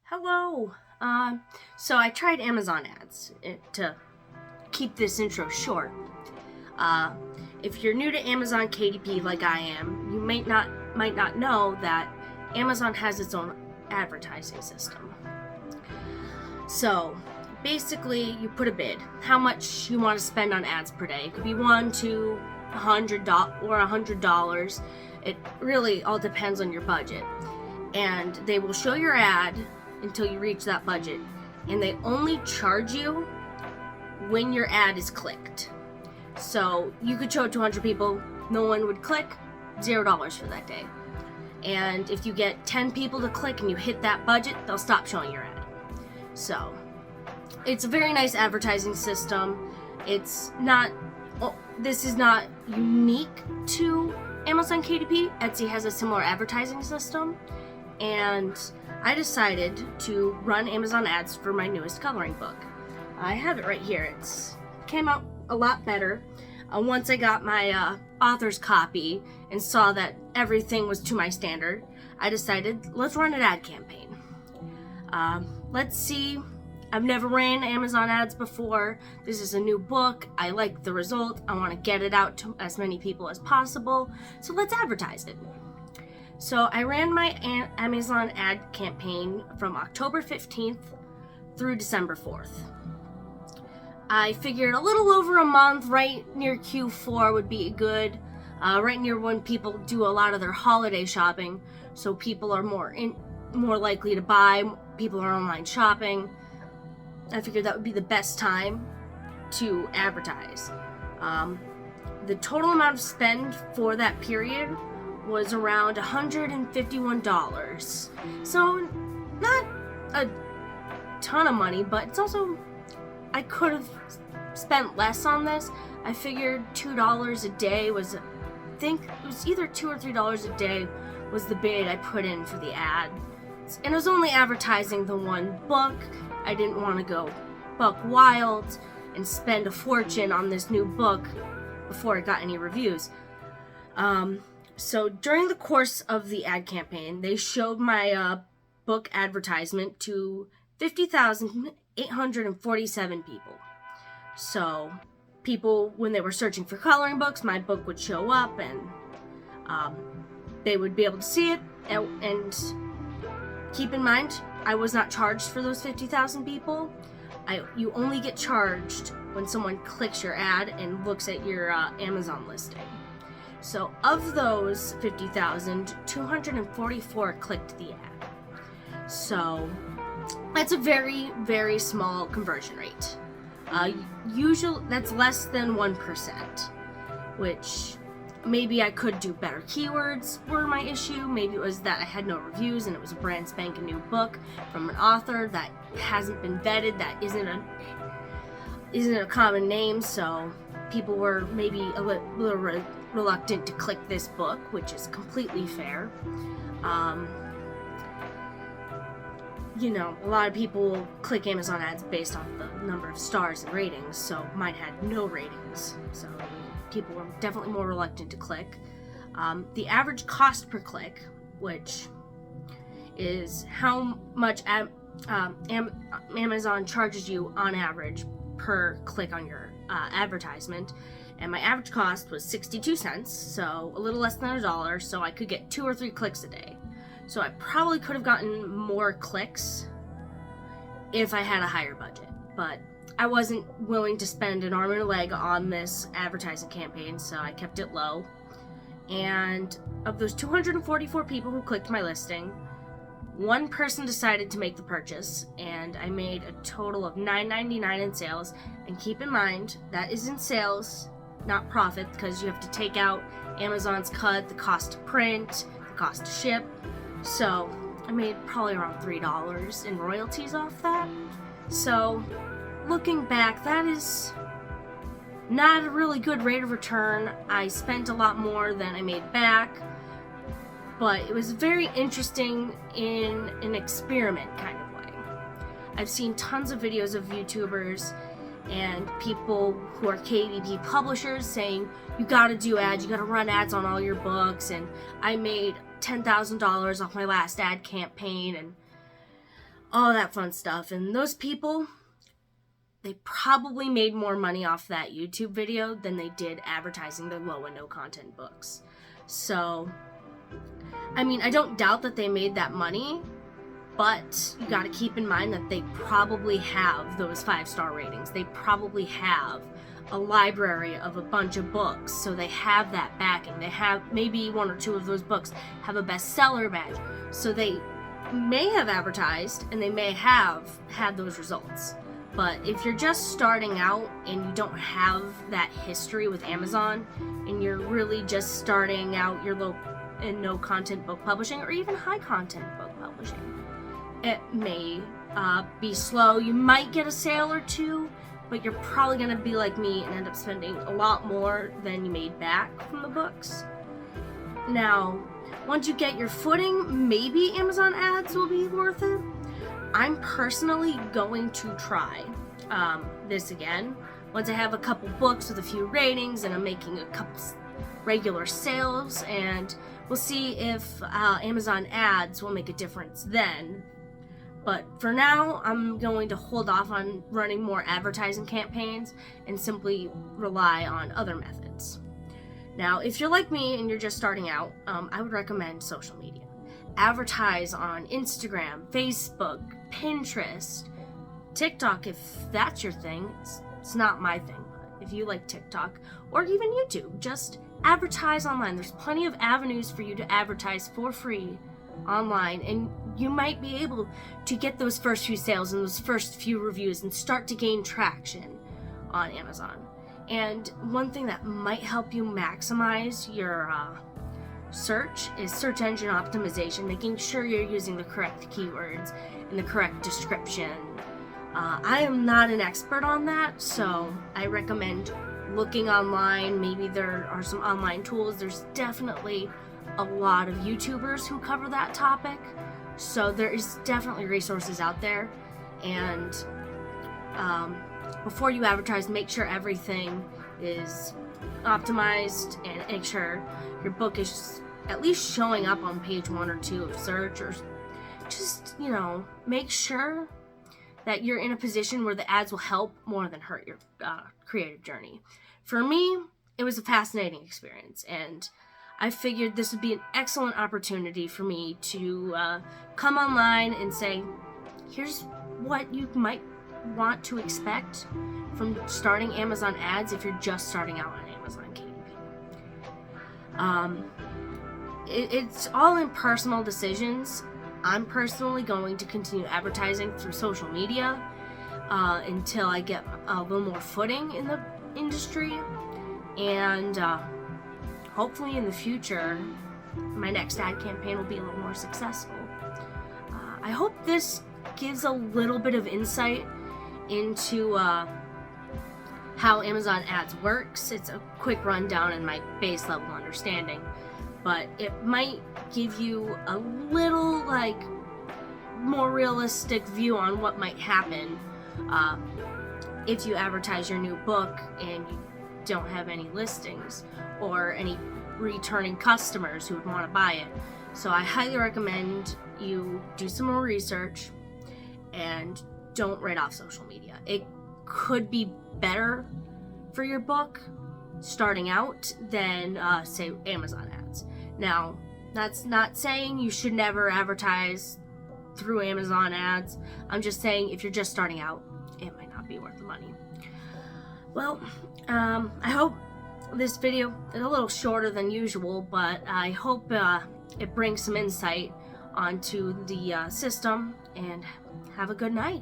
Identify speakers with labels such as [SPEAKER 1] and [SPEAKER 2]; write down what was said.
[SPEAKER 1] Hello. So I tried Amazon ads to keep this intro short. Uh, if you're new to Amazon KDP like I am, you might not know that Amazon has its own advertising system. So basically, you put a bid, how much you want to spend on ads per day. It could be $1 to $100 or $100. It really all depends on your budget. And they will show your ad until you reach that budget, and they only charge you when your ad is clicked. So you could show it to 100 people, no one would click, $0 for that day. And if you get 10 people to click and you hit that budget, they'll stop showing your ad. So it's a very nice advertising system. This is not unique to Amazon KDP. Etsy has a similar advertising system, and I decided to run Amazon ads for my newest coloring book. I have it right here. It came out a lot better once I got my author's copy and saw that everything was to my standard. I decided, let's run an ad campaign. Let's see. I've never ran Amazon ads before. This is a new book. I like the result. I want to get it out to as many people as possible. So let's advertise it. So I ran my Amazon ad campaign from October 15th through December 4th. I figured a little over a month, right near Q4 would be good, right near when people do a lot of their holiday shopping, so people are more likely to buy, people are online shopping. I figured that would be the best time to advertise. The total amount of spend for that period was around $151. So not a ton of money, but it's also, I could have spent less on this. I figured $2 a day was, I think it was either $2 or $3 a day was the bid I put in for the ad. And it was only advertising the one book. I didn't want to go buck wild and spend a fortune on this new book before it got any reviews. So during the course of the ad campaign, they showed my book advertisement to 50,847 people. So people, when they were searching for coloring books, my book would show up, and they would be able to see it. And keep in mind, I was not charged for those 50,000 people. You only get charged when someone clicks your ad and looks at your Amazon listing. So of those 50,000, 244 clicked the ad. So that's a very, very small conversion rate. Usually that's less than 1%, which maybe I could do better. Keywords were my issue. Maybe it was that I had no reviews and it was a brand spanking new book from an author that hasn't been vetted, that isn't a common name, so people were maybe a little reluctant to click this book, which is completely fair. A lot of people click Amazon ads based on the number of stars and ratings, so mine had no ratings, so people were definitely more reluctant to click. The average cost per click, which is how much Amazon charges you on average per click on your advertisement, and my average cost was 62 cents, so a little less than $1, so I could get 2 or 3 clicks a day. So I probably could have gotten more clicks if I had a higher budget, but I wasn't willing to spend an arm and a leg on this advertising campaign, so I kept it low. And of those 244 people who clicked my listing, one person decided to make the purchase, and I made a total of $9.99 in sales. And keep in mind, that is in sales, not profit, because you have to take out Amazon's cut, the cost to print, the cost to ship. So I made probably around $3 in royalties off that. So looking back, that is not a really good rate of return. I spent a lot more than I made back, but it was very interesting in an experiment kind of way. I've seen tons of videos of YouTubers and people who are KDP publishers saying, you gotta do ads, you gotta run ads on all your books, and I made $10,000 off my last ad campaign, and all that fun stuff. And those people, they probably made more money off that YouTube video than they did advertising their low and no content books. So, I mean, I don't doubt that they made that money, but you gotta keep in mind that they probably have those 5-star ratings. They probably have a library of a bunch of books, so they have that backing. They have maybe 1 or 2 of those books have a bestseller badge, so they may have advertised and they may have had those results. But if you're just starting out and you don't have that history with Amazon, and you're really just starting out your low and no content book publishing, or even high content book publishing, it may be slow. You might get a sale or 2, but you're probably going to be like me and end up spending a lot more than you made back from the books. Now, once you get your footing, maybe Amazon ads will be worth it. I'm personally going to try this again. Once I have a couple books with a few ratings and I'm making a couple regular sales, and we'll see if Amazon ads will make a difference then. But for now, I'm going to hold off on running more advertising campaigns and simply rely on other methods. Now, if you're like me and you're just starting out, I would recommend social media. Advertise on Instagram, Facebook, Pinterest, TikTok if that's your thing. It's not my thing, but if you like TikTok, or even YouTube, just advertise online. There's plenty of avenues for you to advertise for free online, and you might be able to get those first few sales and those first few reviews and start to gain traction on Amazon. And one thing that might help you maximize your search is search engine optimization, making sure you're using the correct keywords and the correct description. I am not an expert on that, so I recommend looking online. Maybe there are some online tools. There's definitely a lot of YouTubers who cover that topic, so there is definitely resources out there. And before you advertise, make sure everything is optimized and make sure your book is at least showing up on page 1 or 2 of search, or just, make sure that you're in a position where the ads will help more than hurt your creative journey. For me, it was a fascinating experience, and I figured this would be an excellent opportunity for me to come online and say, here's what you might want to expect from starting Amazon ads if you're just starting out on Amazon KDP. It's all in personal decisions. I'm personally going to continue advertising through social media until I get a little more footing in the industry, and hopefully in the future my next ad campaign will be a little more successful. I hope this gives a little bit of insight into how Amazon ads works. It's a quick rundown in my base level understanding, but it might give you a little more realistic view on what might happen if you advertise your new book and you don't have any listings or any returning customers who would want to buy it. So I highly recommend you do some more research and don't write off social media. It could be better for your book starting out than say Amazon ads. Now, that's not saying you should never advertise through Amazon ads. I'm just saying if you're just starting out, it might not be worth the money. Well, I hope this video is a little shorter than usual, but I hope it brings some insight onto the system, and have a good night.